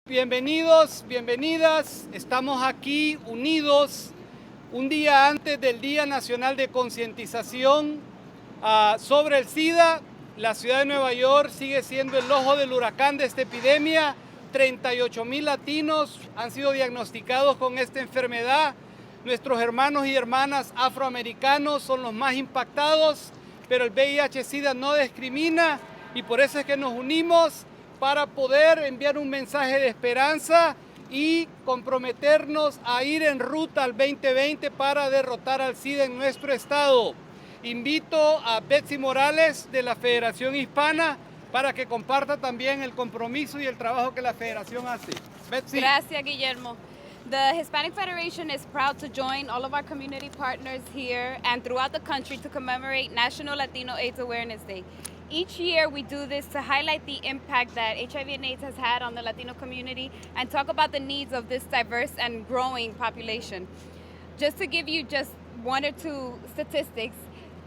Bienvenidos, bienvenidas. Estamos aquí unidos un día antes del Día Nacional de Concientización sobre el SIDA. La ciudad de Nueva York sigue siendo el ojo del huracán de esta epidemia. 38,000 latinos han sido diagnosticados con esta enfermedad. Nuestros hermanos y hermanas afroamericanos son los más impactados, pero el VIH-Sida no discrimina y por eso es que nos unimos para poder enviar un mensaje de esperanza y comprometernos a ir en ruta al 2020 para derrotar al SIDA en nuestro estado. Invito a Betsy Morales de la Federación Hispana para que comparta también el compromiso y el trabajo que la Federación hace. Betsy. Gracias, Guillermo. The Hispanic Federation is proud to join all of our community partners here and throughout the country to commemorate National Latino AIDS Awareness Day. Each year we do this to highlight the impact that HIV and AIDS has had on the Latino community and talk about the needs of this diverse and growing population. Just to give you just one or two statistics,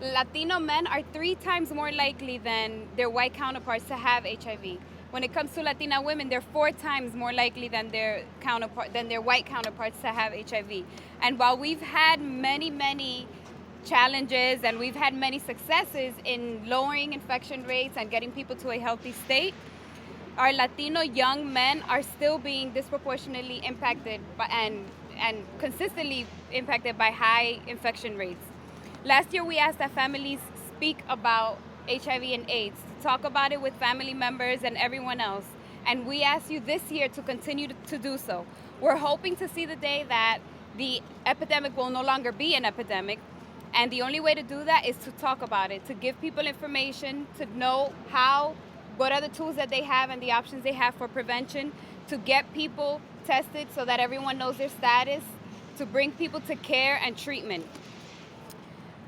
Latino men are 3 times more likely than their white counterparts to have HIV. When it comes to Latina women, they're 4 times more likely than their white counterparts to have HIV. And while we've had many challenges and we've had many successes in lowering infection rates and getting people to a healthy state, our Latino young men are still being disproportionately impacted and consistently impacted by high infection rates. Last year we asked that families speak about HIV and AIDS, to talk about it with family members and everyone else. And we ask you this year to continue to do so. We're hoping to see the day that the epidemic will no longer be an epidemic. And the only way to do that is to talk about it, to give people information, to know what are the tools that they have and the options they have for prevention, to get people tested so that everyone knows their status, to bring people to care and treatment.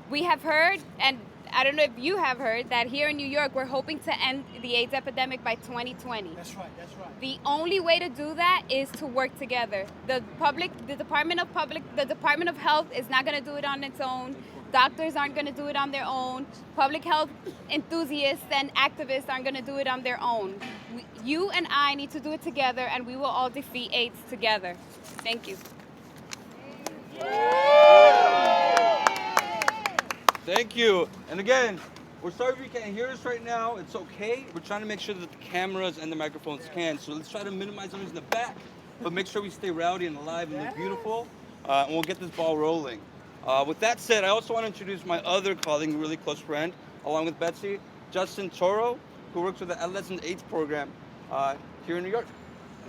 We have heard, and I don't know if you have heard, that here in New York we're hoping to end the AIDS epidemic by 2020. That's right. The only way to do that is to work together. The Department of Health is not going to do it on its own. Doctors aren't going to do it on their own. Public health enthusiasts and activists aren't going to do it on their own. You and I need to do it together, and we will all defeat AIDS together. Thank you. Thank you. And again, we're sorry if you can't hear us right now. It's okay. We're trying to make sure that the cameras and the microphones can. So let's try to minimize noise in the back, but make sure we stay rowdy and alive and look beautiful. And we'll get this ball rolling. With that said, I also want to introduce my other colleague, really close friend, along with Betsy, Justin Toro, who works with the Adolescent AIDS program here in New York.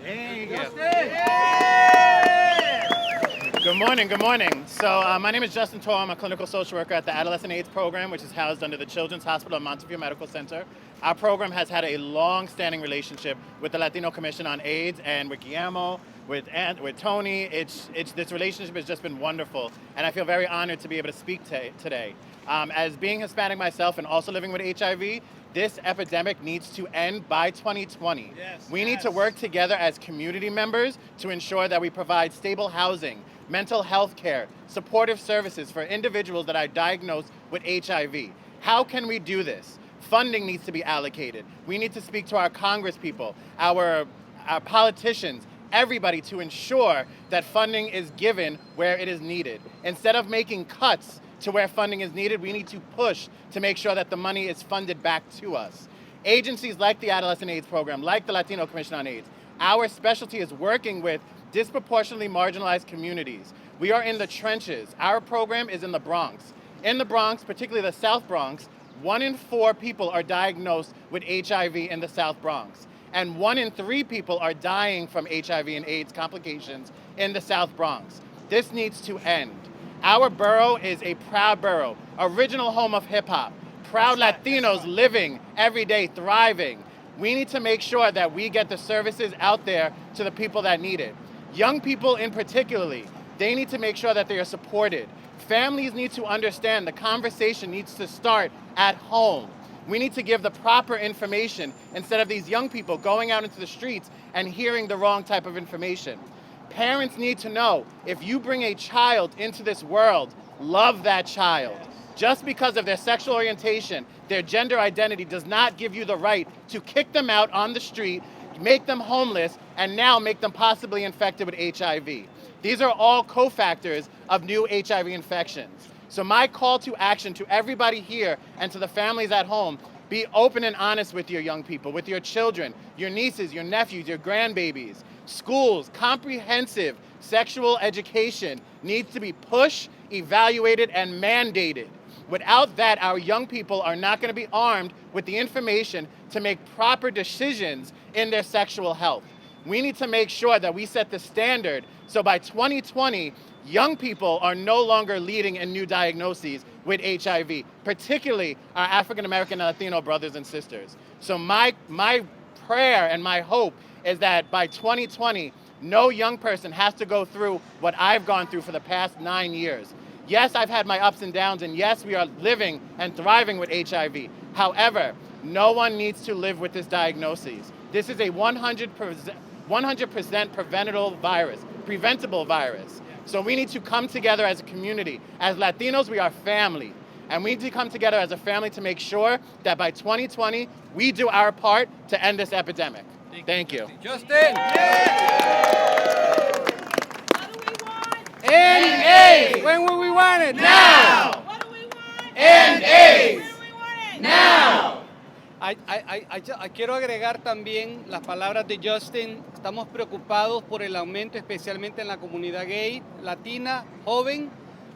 Hey, Good morning. So my name is Justin Toro. I'm a clinical social worker at the Adolescent AIDS program, which is housed under the Children's Hospital of Montefiore Medical Center. Our program has had a long-standing relationship with the Latino Commission on AIDS and with Guillermo, with Tony. This relationship has just been wonderful, and I feel very honored to be able to speak today. As being Hispanic myself and also living with HIV, this epidemic needs to end by 2020. We need to work together as community members to ensure that we provide stable housing, mental health care, supportive services for individuals that are diagnosed with HIV. How can we do this? Funding needs to be allocated. We need to speak to our congresspeople, our politicians, everybody to ensure that funding is given where it is needed. Instead of making cuts to where funding is needed, we need to push to make sure that the money is funded back to us. Agencies like the Adolescent AIDS program, like the Latino Commission on AIDS, our specialty is working with disproportionately marginalized communities. We are in the trenches. Our program is in the Bronx. In the Bronx, particularly the South Bronx, 1 in 4 people are diagnosed with HIV in the South Bronx. And 1 in 3 people are dying from HIV and AIDS complications in the South Bronx. This needs to end. Our borough is a proud borough, original home of hip hop, proud Latinos living every day, thriving. We need to make sure that we get the services out there to the people that need it. Young people in particularly, they need to make sure that they are supported. Families need to understand the conversation needs to start at home. We need to give the proper information instead of these young people going out into the streets and hearing the wrong type of information. Parents need to know, if you bring a child into this world, love that child. Just because of their sexual orientation, their gender identity does not give you the right to kick them out on the street, make them homeless, and now make them possibly infected with HIV. These are all cofactors of new HIV infections. So my call to action to everybody here and to the families at home, be open and honest with your young people, with your children, your nieces, your nephews, your grandbabies. Schools, comprehensive sexual education needs to be pushed, evaluated, and mandated. Without that, our young people are not going to be armed with the information to make proper decisions in their sexual health. We need to make sure that we set the standard so by 2020, young people are no longer leading in new diagnoses with HIV, particularly our African American and Latino brothers and sisters. So my prayer and my hope is that by 2020, no young person has to go through what I've gone through for the past 9 years. Yes, I've had my ups and downs, and yes, we are living and thriving with HIV. However, no one needs to live with this diagnosis. This is a 100% preventable virus. So we need to come together as a community. As Latinos, we are family. And we need to come together as a family to make sure that by 2020, we do our part to end this epidemic. Thank you. Justin. What do we want? End AIDS. When will we want it? Now. What do we want? End AIDS. When do we want it? Now. Quiero agregar también las palabras de Justin. Estamos preocupados por el aumento, especialmente en la comunidad gay, latina, joven.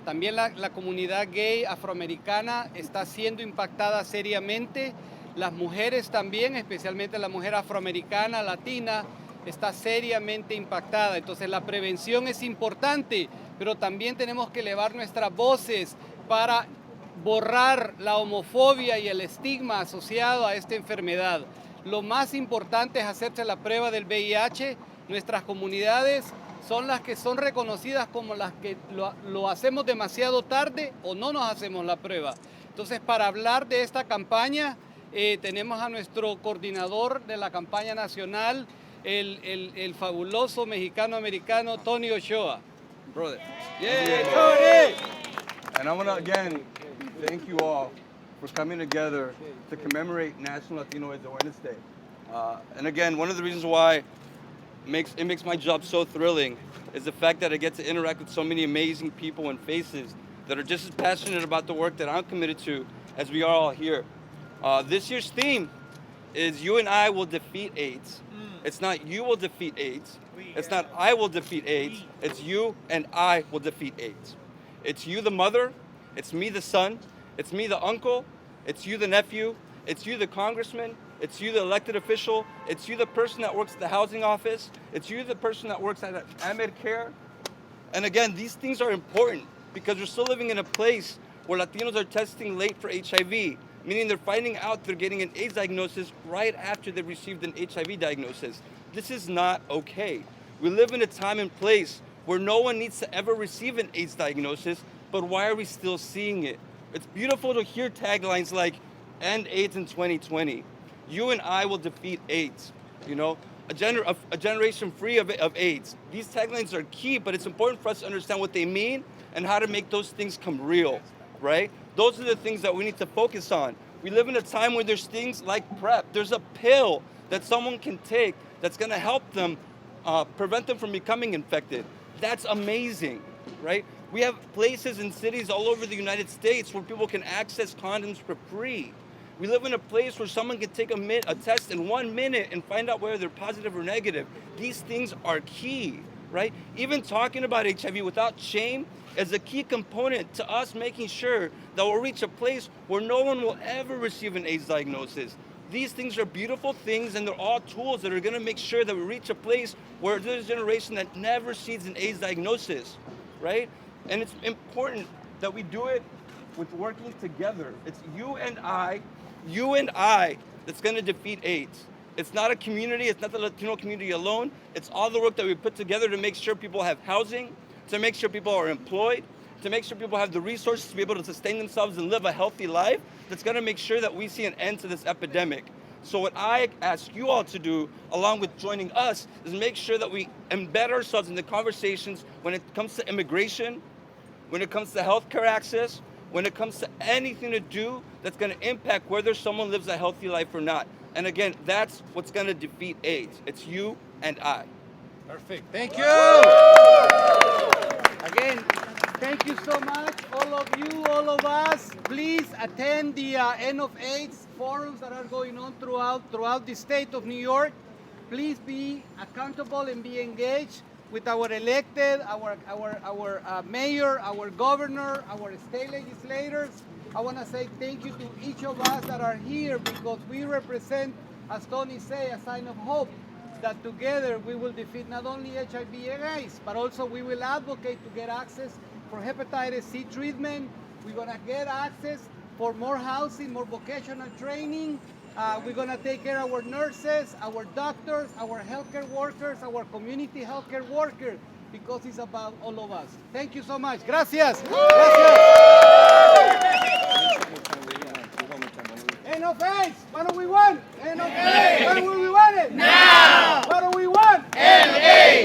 También la comunidad gay afroamericana está siendo impactada seriamente. Las mujeres también, especialmente la mujer afroamericana, latina, está seriamente impactada. Entonces la prevención es importante, pero también tenemos que elevar nuestras voces para borrar la homofobia y el estigma asociado a esta enfermedad. Lo más importante es hacerse la prueba del VIH. Nuestras comunidades son las que son reconocidas como las que lo hacemos demasiado tarde o no nos hacemos la prueba. Entonces, para hablar de esta campaña, tenemos a nuestro coordinador de la campaña nacional, el fabuloso mexicano-americano Tony Ochoa. Brother. Yeah, Tony! And I want to, again, thank you all for coming together to commemorate National Latino AIDS Awareness Day. And again, one of the reasons why it makes my job so thrilling is the fact that I get to interact with so many amazing people and faces that are just as passionate about the work that I'm committed to as we are all here. This year's theme is You and I Will Defeat AIDS. It's not you will defeat AIDS. It's not I will defeat AIDS. It's you and I will defeat AIDS. It's you, the mother. It's me, the son. It's me, the uncle. It's you, the nephew. It's you, the congressman. It's you, the elected official. It's you, the person that works at the housing office. It's you, the person that works at Ahmed Care. And again, these things are important because we're still living in a place where Latinos are testing late for HIV, meaning they're finding out they're getting an AIDS diagnosis right after they received an HIV diagnosis. This is not okay. We live in a time and place where no one needs to ever receive an AIDS diagnosis, but why are we still seeing it? It's beautiful to hear taglines like, end AIDS in 2020. You and I will defeat AIDS. You know, a generation free of AIDS. These taglines are key, but it's important for us to understand what they mean and how to make those things come real, right? Those are the things that we need to focus on. We live in a time where there's things like PrEP. There's a pill that someone can take that's gonna help them prevent them from becoming infected. That's amazing, right? We have places and cities all over the United States where people can access condoms for free. We live in a place where someone can take a test in 1 minute and find out whether they're positive or negative. These things are key, right? Even talking about HIV without shame is a key component to us making sure that we'll reach a place where no one will ever receive an AIDS diagnosis. These things are beautiful things, and they're all tools that are gonna make sure that we reach a place where there's a generation that never sees an AIDS diagnosis, right? And it's important that we do it with working together. It's you and I that's gonna defeat AIDS. It's not a community, it's not the Latino community alone. It's all the work that we put together to make sure people have housing, to make sure people are employed, to make sure people have the resources to be able to sustain themselves and live a healthy life. That's gonna make sure that we see an end to this epidemic. So what I ask you all to do, along with joining us, is make sure that we embed ourselves in the conversations when it comes to immigration, when it comes to healthcare access, when it comes to anything to do that's gonna impact whether someone lives a healthy life or not. And again, that's what's gonna defeat AIDS. It's you and I. Perfect. Thank you. Again, thank you so much, all of you, all of us. Please attend the End of AIDS forums that are going on throughout the state of New York. Please be accountable and be engaged with our elected, our mayor, our governor, our state legislators. I want to say thank you to each of us that are here because we represent, as Tony said, a sign of hope that together we will defeat not only HIV and AIDS, but also we will advocate to get access for hepatitis C treatment. We're gonna get access for more housing, more vocational training. We're gonna take care of our nurses, our doctors, our healthcare workers, our community healthcare workers, because it's about all of us. Thank you so much. Gracias. Gracias. End of AIDS. What do we want? End of AIDS. When will we want it? Now. What do we want? End of AIDS.